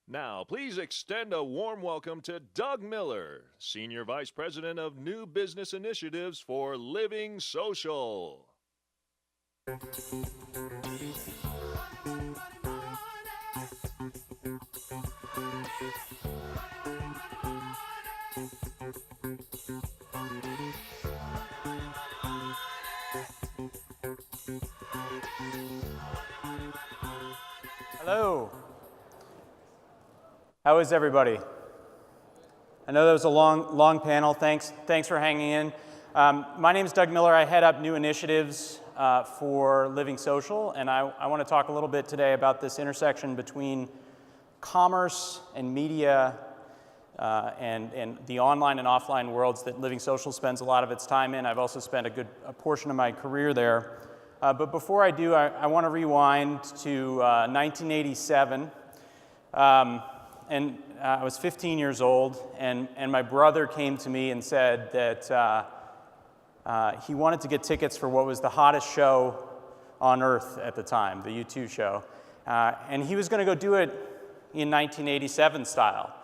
Now, please extend a warm welcome to Doug Miller, Senior Vice President of New Business Initiatives for LivingSocial. Hello. How is everybody? I know that was a long panel. Thanks for hanging in. My name is Doug Miller. I head up new initiatives for LivingSocial, and I want to talk a little bit today about this intersection between commerce and media and the online and offline worlds that LivingSocial spends a lot of its time in. I've also spent a portion of my career there. But before I do, I want to rewind to 1987. And I was 15 years old, and my brother came to me and said that he wanted to get tickets for what was the hottest show on earth at the time, the U2 show. And he was going to go do it in 1987 style.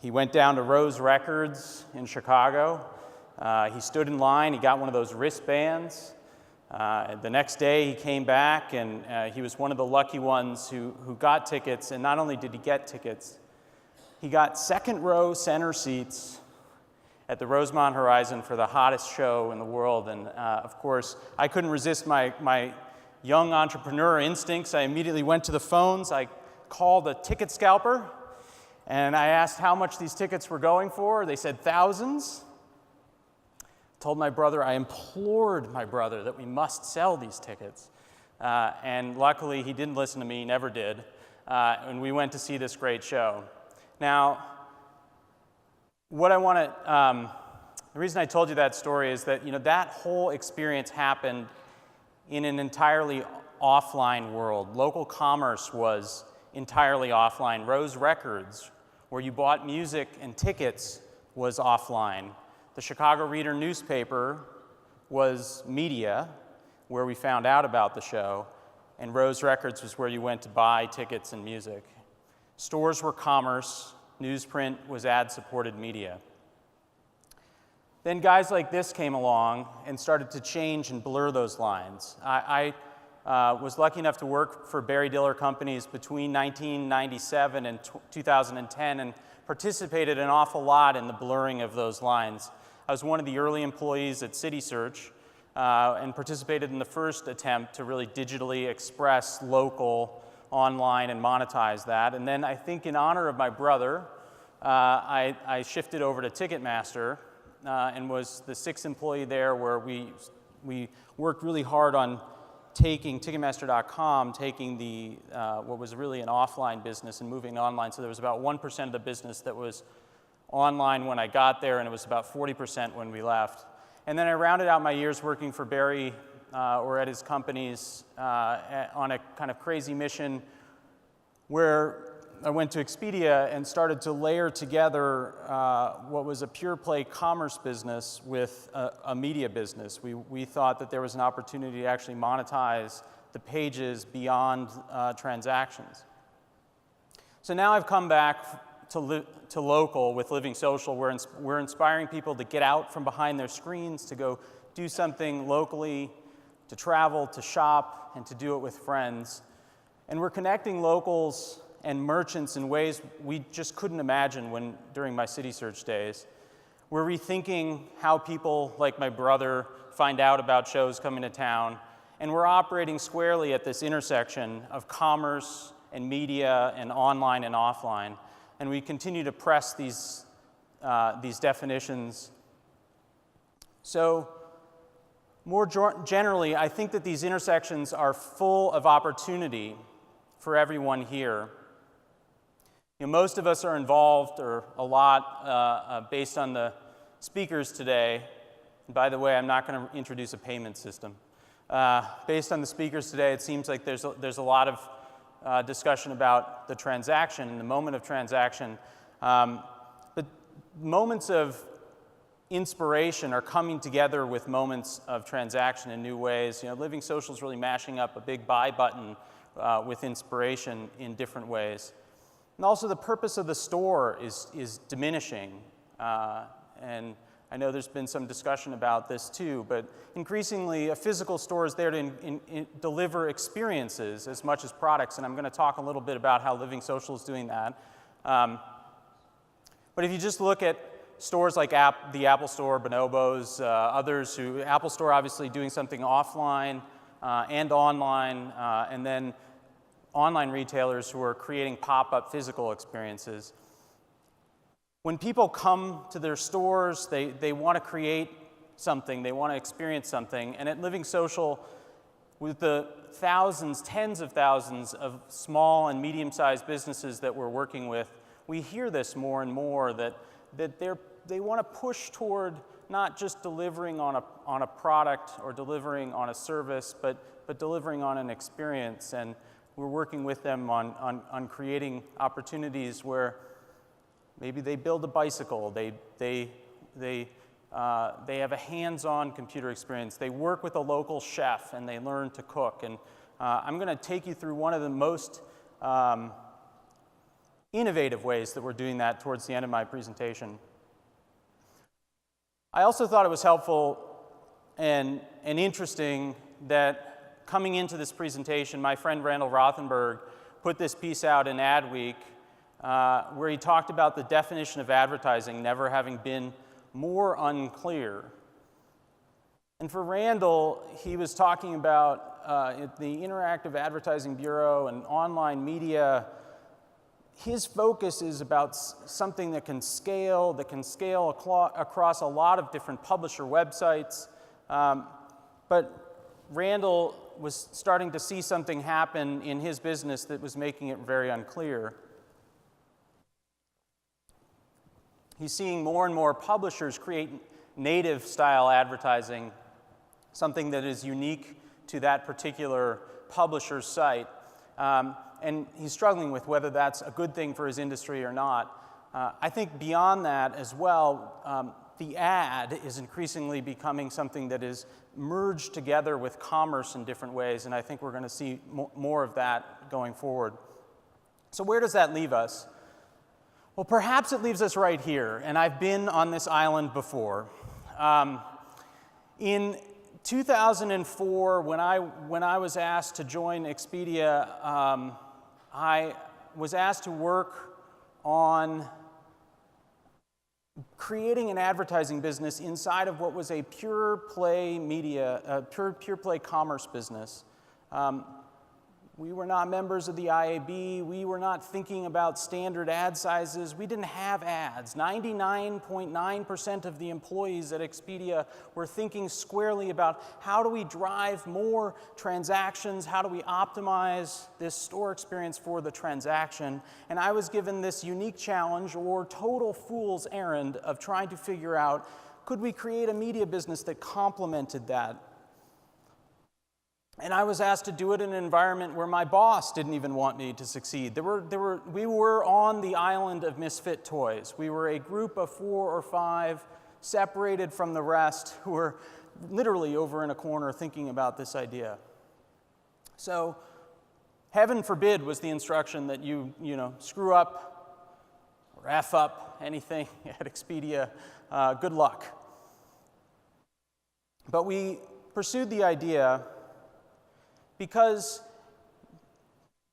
He went down to Rose Records in Chicago. He stood in line. He got one of those wristbands. The next day he came back, and he was one of the lucky ones who got tickets. And not only did he get tickets, he got second row center seats at the Rosemont Horizon for the hottest show in the world. And of course, I couldn't resist my young entrepreneur instincts. I immediately went to the phones. I called a ticket scalper, and I asked how much these tickets were going for. They said thousands. Told my brother, I implored my brother that we must sell these tickets. And luckily, he didn't listen to me, never did. And we went to see this great show. Now, what I want to, the reason I told you that story is that, that whole experience happened in an entirely offline world. Local commerce was entirely offline. Rose Records, where you bought music and tickets, was offline. The Chicago Reader newspaper was media, where we found out about the show, and Rose Records was where you went to buy tickets and music. Stores were commerce, newsprint was ad-supported media. Then guys like this came along and started to change and blur those lines. I was lucky enough to work for Barry Diller Companies between 1997 and 2010 and participated an awful lot in the blurring of those lines. I was one of the early employees at CitySearch and participated in the first attempt to really digitally express local online and monetize that. And then I think in honor of my brother, I shifted over to Ticketmaster and was the sixth employee there, where we worked really hard on taking Ticketmaster.com, taking the what was really an offline business and moving online. So there was about 1% of the business that was online when I got there, and it was about 40% when we left. And then I rounded out my years working for Barry or at his companies on a kind of crazy mission where I went to Expedia and started to layer together what was a pure play commerce business with a media business. We thought that there was an opportunity to actually monetize the pages beyond transactions. So now I've come back to local with LivingSocial. We're inspiring people to get out from behind their screens, to go do something locally, to travel, to shop, and to do it with friends. And we're connecting locals and merchants in ways we just couldn't imagine during my CitySearch days. We're rethinking how people like my brother find out about shows coming to town, and we're operating squarely at this intersection of commerce and media and online and offline. And we continue to press these definitions. So more generally, I think that these intersections are full of opportunity for everyone here. Most of us are involved, or a lot, based on the speakers today. And by the way, I'm not going to introduce a payment system. Based on the speakers today, it seems like there's a lot of discussion about the transaction and the moment of transaction. But moments of inspiration are coming together with moments of transaction in new ways. LivingSocial is really mashing up a big buy button with inspiration in different ways. And also the purpose of the store is diminishing. And I know there's been some discussion about this too, but increasingly a physical store is there to deliver experiences as much as products, and I'm going to talk a little bit about how LivingSocial is doing that. But if you just look at stores like the Apple Store, Bonobos, others Apple Store obviously doing something offline and online, and then online retailers who are creating pop-up physical experiences. When people come to their stores, they want to create something, they want to experience something, and at LivingSocial, with the thousands, tens of thousands of small and medium-sized businesses that we're working with, we hear this more and more, that they want to push toward not just delivering on a product or delivering on a service, but delivering on an experience. And we're working with them on creating opportunities where maybe they build a bicycle, they have a hands-on computer experience, they work with a local chef, and they learn to cook. And I'm going to take you through one of the most innovative ways that we're doing that towards the end of my presentation. I also thought it was helpful and interesting that coming into this presentation, my friend Randall Rothenberg put this piece out in Adweek where he talked about the definition of advertising never having been more unclear. And for Randall, he was talking about the Interactive Advertising Bureau and online media. His focus is about something that can scale across a lot of different publisher websites. But Randall was starting to see something happen in his business that was making it very unclear. He's seeing more and more publishers create native-style advertising, something that is unique to that particular publisher's site. And he's struggling with whether that's a good thing for his industry or not. I think beyond that as well, the ad is increasingly becoming something that is merged together with commerce in different ways, and I think we're going to see more of that going forward. So where does that leave us? Well, perhaps it leaves us right here, and I've been on this island before. In 2004, when I was asked to join Expedia, I was asked to work on creating an advertising business inside of what was a pure play media, pure play commerce business. We were not members of the IAB. We were not thinking about standard ad sizes. We didn't have ads. 99.9% of the employees at Expedia were thinking squarely about how do we drive more transactions, how do we optimize this store experience for the transaction. And I was given this unique challenge or total fool's errand of trying to figure out, could we create a media business that complemented that? And I was asked to do it in an environment where my boss didn't even want me to succeed. We were on the island of misfit toys. We were a group of 4 or 5 separated from the rest who were literally over in a corner thinking about this idea. So heaven forbid was the instruction that you screw up or F up anything at Expedia. Good luck. But we pursued the idea because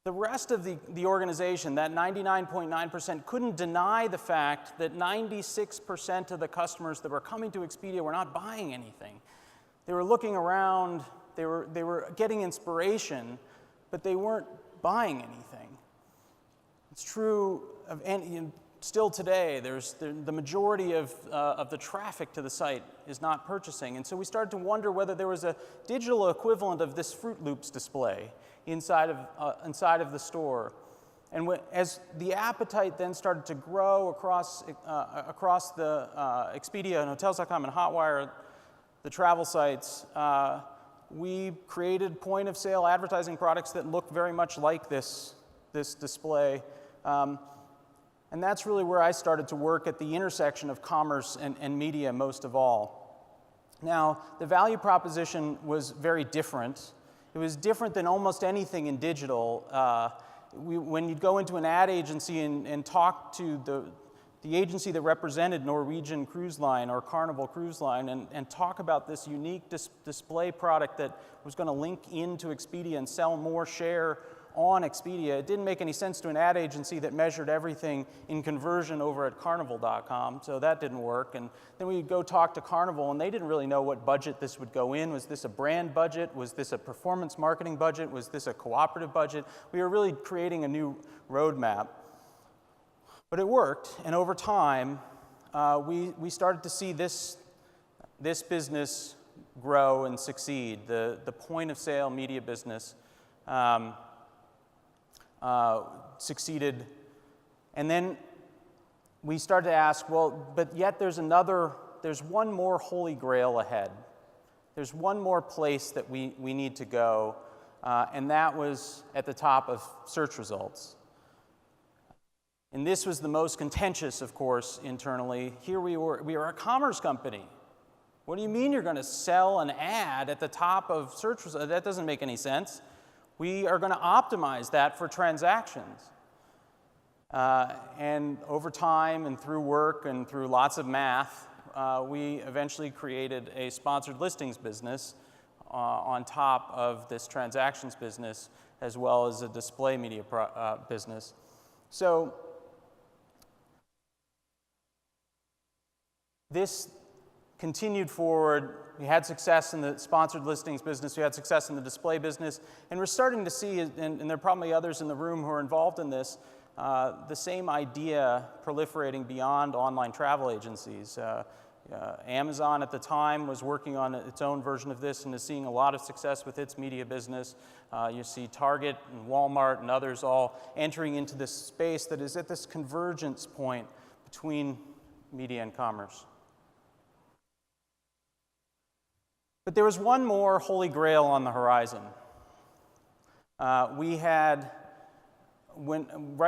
the rest of the organization, that 99.9%, couldn't deny the fact that 96% of the customers that were coming to Expedia were not buying anything. They were looking around, they were getting inspiration, but they weren't buying anything. It's true of still today. The majority of the traffic to the site is not purchasing. And so we started to wonder whether there was a digital equivalent of this Fruit Loops display inside of the store. And as the appetite then started to grow across the Expedia and Hotels.com and Hotwire, the travel sites, we created point-of-sale advertising products that look very much like this display. And that's really where I started to work at the intersection of commerce and media most of all. Now, the value proposition was very different. It was different than almost anything in digital. when you'd go into an ad agency and talk to the agency that represented Norwegian Cruise Line or Carnival Cruise Line and talk about this unique display product that was going to link into Expedia and sell more share on Expedia, it didn't make any sense to an ad agency that measured everything in conversion over at Carnival.com, so that didn't work. And then we'd go talk to Carnival, and they didn't really know what budget this would go in. Was this a brand budget? Was this a performance marketing budget? Was this a cooperative budget? We were really creating a new roadmap. But it worked, and over time, we started to see this business grow and succeed, the point-of-sale media business. Succeeded. And then we started to ask, well, but yet there's one more holy grail ahead. There's one more place that we need to go, and that was at the top of search results. And this was the most contentious, of course, internally. Here we were a commerce company. What do you mean you're going to sell an ad at the top of search results? That doesn't make any sense. We are going to optimize that for transactions. And over time and through work and through lots of math, we eventually created a sponsored listings business on top of this transactions business, as well as a display media business. So this continued forward. We had success in the sponsored listings business. We had success in the display business. And we're starting to see, and there are probably others in the room who are involved in this, the same idea proliferating beyond online travel agencies. Amazon at the time was working on its own version of this and is seeing a lot of success with its media business. You see Target and Walmart and others all entering into this space that is at this convergence point between media and commerce. But there was one more holy grail on the horizon. Right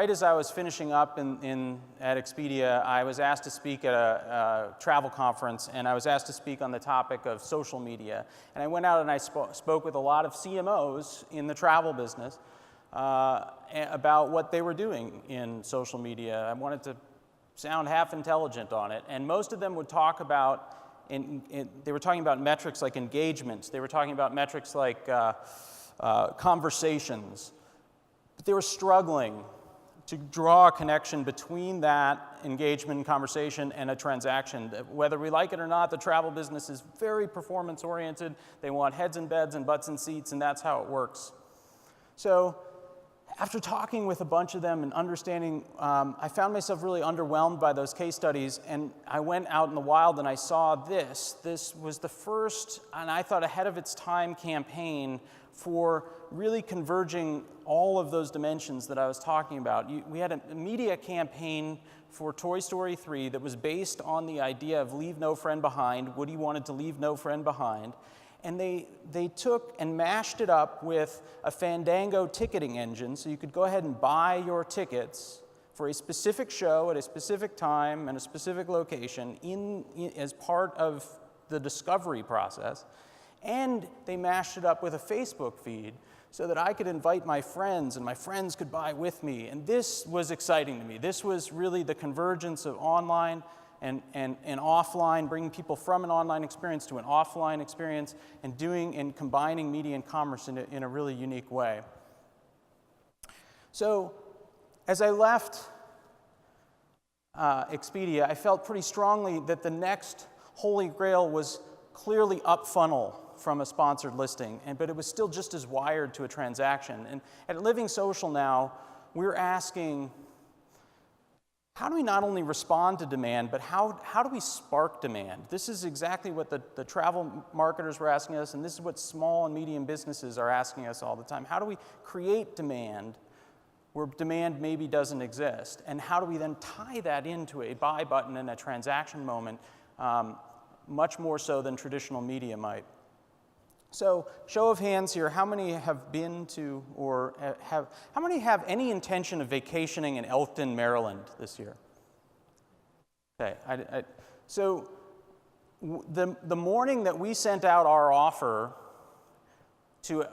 as I was finishing up at Expedia, I was asked to speak at a travel conference, and I was asked to speak on the topic of social media. And I went out and I spoke with a lot of CMOs in the travel business about what they were doing in social media. I wanted to sound half intelligent on it, and most of them would talk about they were talking about metrics like engagements. They were talking about metrics like conversations. But they were struggling to draw a connection between that engagement and conversation and a transaction. Whether we like it or not, the travel business is very performance-oriented. They want heads and beds and butts and seats, and that's how it works. So after talking with a bunch of them and understanding, I found myself really underwhelmed by those case studies, and I went out in the wild and I saw this. This was the first, and I thought ahead of its time, campaign for really converging all of those dimensions that I was talking about. We had a media campaign for Toy Story 3 that was based on the idea of leave no friend behind. Woody wanted to leave no friend behind. And they took and mashed it up with a Fandango ticketing engine, so you could go ahead and buy your tickets for a specific show at a specific time and a specific location as part of the discovery process. And they mashed it up with a Facebook feed so that I could invite my friends and my friends could buy with me. And this was exciting to me. This was really the convergence of online and offline, bringing people from an online experience to an offline experience and combining media and commerce in a really unique way. So as I left Expedia, I felt pretty strongly that the next holy grail was clearly up funnel from a sponsored listing, but it was still just as wired to a transaction. And at LivingSocial now, we're asking, how do we not only respond to demand, but how do we spark demand? This is exactly what the travel marketers were asking us, and this is what small and medium businesses are asking us all the time. How do we create demand where demand maybe doesn't exist? And how do we then tie that into a buy button and a transaction moment, much more so than traditional media might? So, show of hands here, how many have been to or how many have any intention of vacationing in Elkton, Maryland this year? Okay, so the morning that we sent out our offer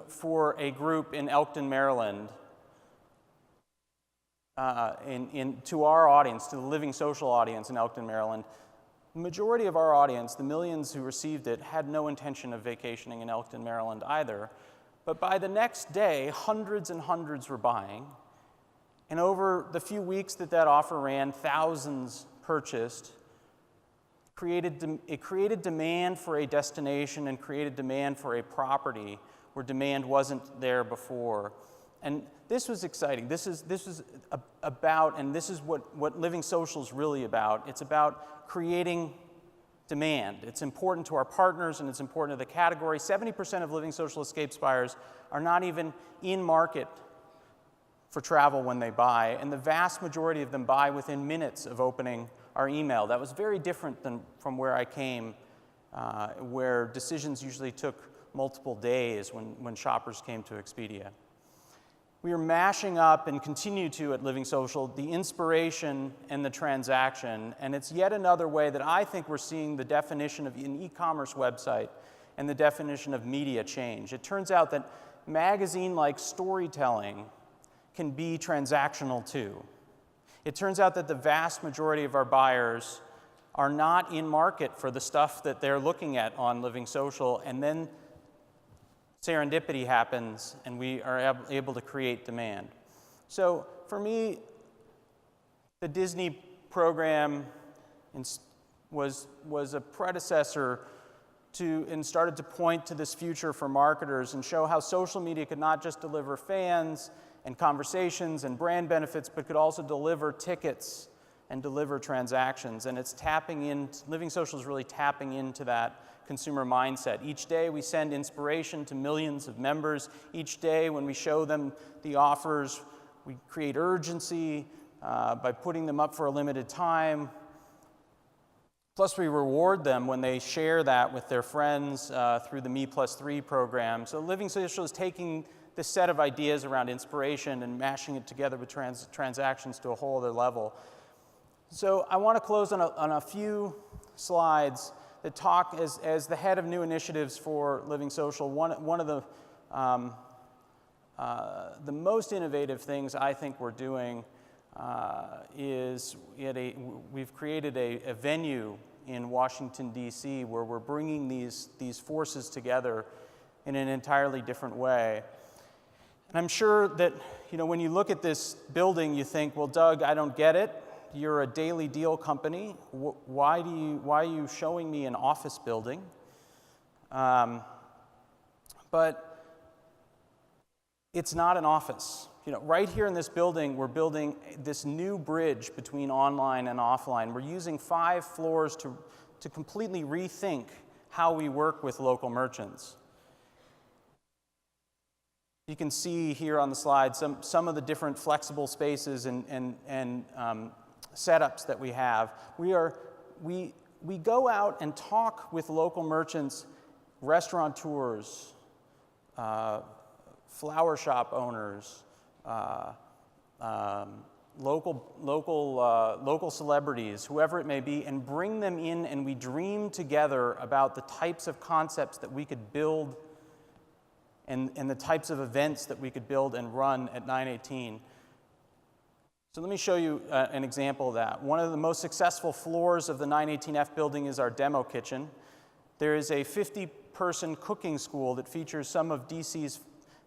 for a group in Elkton, Maryland, to our audience, to the LivingSocial audience in Elkton, Maryland. The majority of our audience, the millions who received it, had no intention of vacationing in Elkton, Maryland either. But by the next day, hundreds and hundreds were buying. And over the few weeks that offer ran, thousands purchased. It created demand for a destination and created demand for a property where demand wasn't there before. And this was exciting. This is about, and this is what LivingSocial is really about. It's about creating demand. It's important to our partners and it's important to the category. 70% of LivingSocial Escapes buyers are not even in market for travel when they buy, and the vast majority of them buy within minutes of opening our email. That was very different than from where I came, where decisions usually took multiple days when shoppers came to Expedia. We are mashing up and continue to at LivingSocial the inspiration and the transaction, and it's yet another way that I think we're seeing the definition of an e-commerce website and the definition of media change. It turns out that magazine-like storytelling can be transactional too. It turns out that the vast majority of our buyers are not in market for the stuff that they're looking at on LivingSocial, and then serendipity happens and we are able to create demand. So for me, the Disney program was a predecessor to, and started to point to this future for marketers and show how social media could not just deliver fans and conversations and brand benefits, but could also deliver tickets and deliver transactions. And it's tapping in, LivingSocial is really tapping into that consumer mindset. Each day we send inspiration to millions of members. Each day when we show them the offers, we create urgency by putting them up for a limited time. Plus we reward them when they share that with their friends through the Me+3 program. So LivingSocial is taking this set of ideas around inspiration and mashing it together with transactions to a whole other level. So I want to close on a few slides that talk, as the head of new initiatives for LivingSocial, one of the most innovative things I think we're doing is we've created a venue in Washington, D.C., where we're bringing these forces together in an entirely different way. And I'm sure that, when you look at this building, you think, well, Doug, I don't get it. You're a daily deal company. Why are you showing me an office building? But it's not an office. Right here in this building, we're building this new bridge between online and offline. We're using 5 floors to completely rethink how we work with local merchants. You can see here on the slide some of the different flexible spaces and setups that we have. We go out and talk with local merchants, restaurateurs, flower shop owners, local celebrities, whoever it may be, and bring them in, and we dream together about the types of concepts that we could build and the types of events that we could build and run at 918. So let me show you an example of that. One of the most successful floors of the 918F building is our demo kitchen. There is a 50-person cooking school that features some of DC's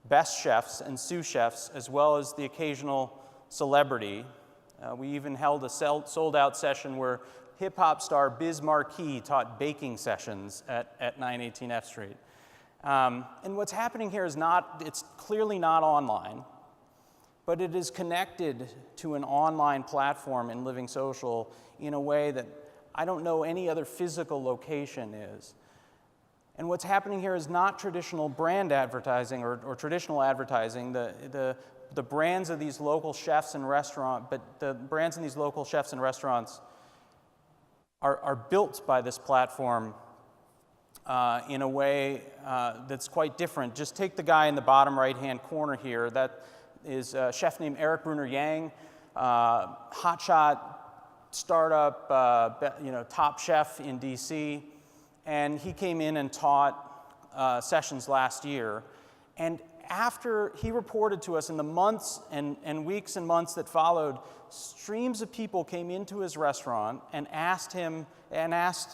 best chefs and sous chefs, as well as the occasional celebrity. We even held a sold-out session where hip-hop star Biz Markie taught baking sessions at 918 F Street. And what's happening here is it's clearly not online, but it is connected to an online platform in LivingSocial in a way that I don't know any other physical location is. And what's happening here is not traditional brand advertising or traditional advertising. The brands of these local chefs and restaurants, but the brands in these local chefs and restaurants are built by this platform in a way that's quite different. Just take the guy in the bottom right-hand corner here. That is a chef named Eric Bruner Yang, hotshot startup, top chef in DC. And he came in and taught sessions last year. And after he reported to us, in the months and weeks and months that followed, streams of people came into his restaurant and asked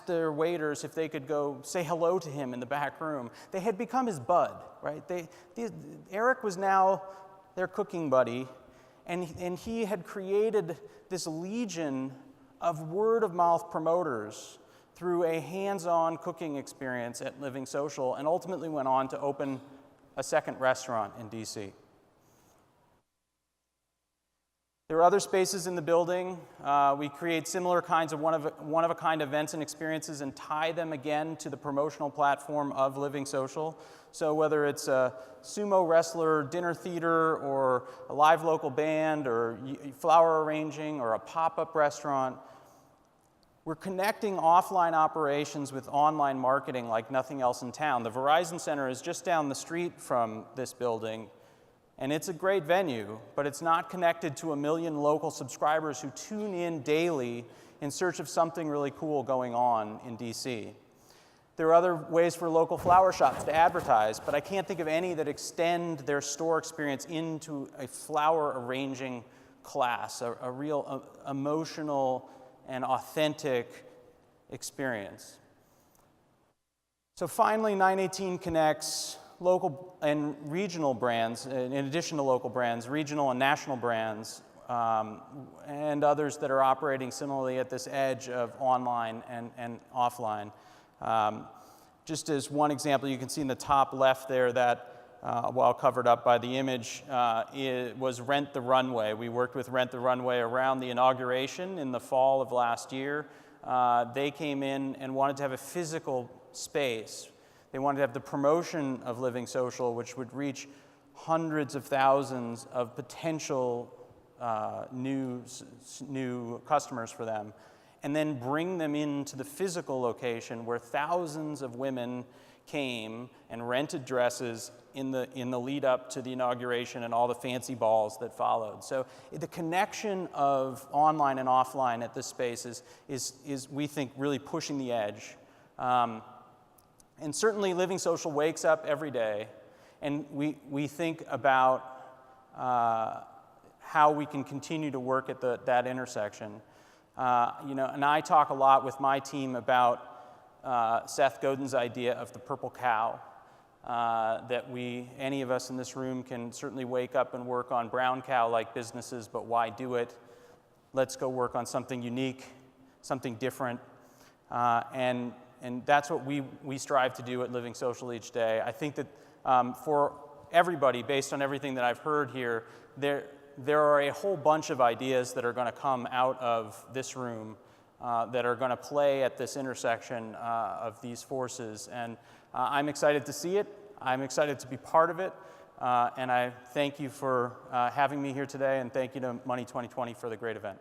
their waiters if they could go say hello to him in the back room. They had become his bud, right? Eric was now their cooking buddy, and he had created this legion of word-of-mouth promoters through a hands-on cooking experience at LivingSocial, and ultimately went on to open a second restaurant in DC. There are other spaces in the building. We create similar kinds of one-of-a-kind events and experiences and tie them again to the promotional platform of LivingSocial. So whether it's a sumo wrestler dinner theater or a live local band or flower arranging or a pop-up restaurant, we're connecting offline operations with online marketing like nothing else in town. The Verizon Center is just down the street from this building, and it's a great venue, but it's not connected to 1 million local subscribers who tune in daily in search of something really cool going on in DC. There are other ways for local flower shops to advertise, but I can't think of any that extend their store experience into a flower arranging class, a real emotional and authentic experience. So finally, 918 connects local and regional brands, in addition to local brands, regional and national brands, and others that are operating similarly at this edge of online and offline. Just as one example, you can see in the top left there that, while covered up by the image, it was Rent the Runway. We worked with Rent the Runway around the inauguration in the fall of last year. They came in and wanted to have a physical space. They wanted to have the promotion of LivingSocial, which would reach hundreds of thousands of potential new customers for them, and then bring them into the physical location where thousands of women came and rented dresses in the lead up to the inauguration and all the fancy balls that followed. So the connection of online and offline at this space is we think, really pushing the edge. And certainly LivingSocial wakes up every day, and we think about how we can continue to work at that intersection. And I talk a lot with my team about Seth Godin's idea of the purple cow, that any of us in this room can certainly wake up and work on brown cow-like businesses, but why do it? Let's go work on something unique, something different, and that's what we strive to do at LivingSocial each day. I think that for everybody, based on everything that I've heard here, there are a whole bunch of ideas that are going to come out of this room that are going to play at this intersection of these forces. And I'm excited to see it. I'm excited to be part of it. And I thank you for having me here today, and thank you to Money 2020 for the great event.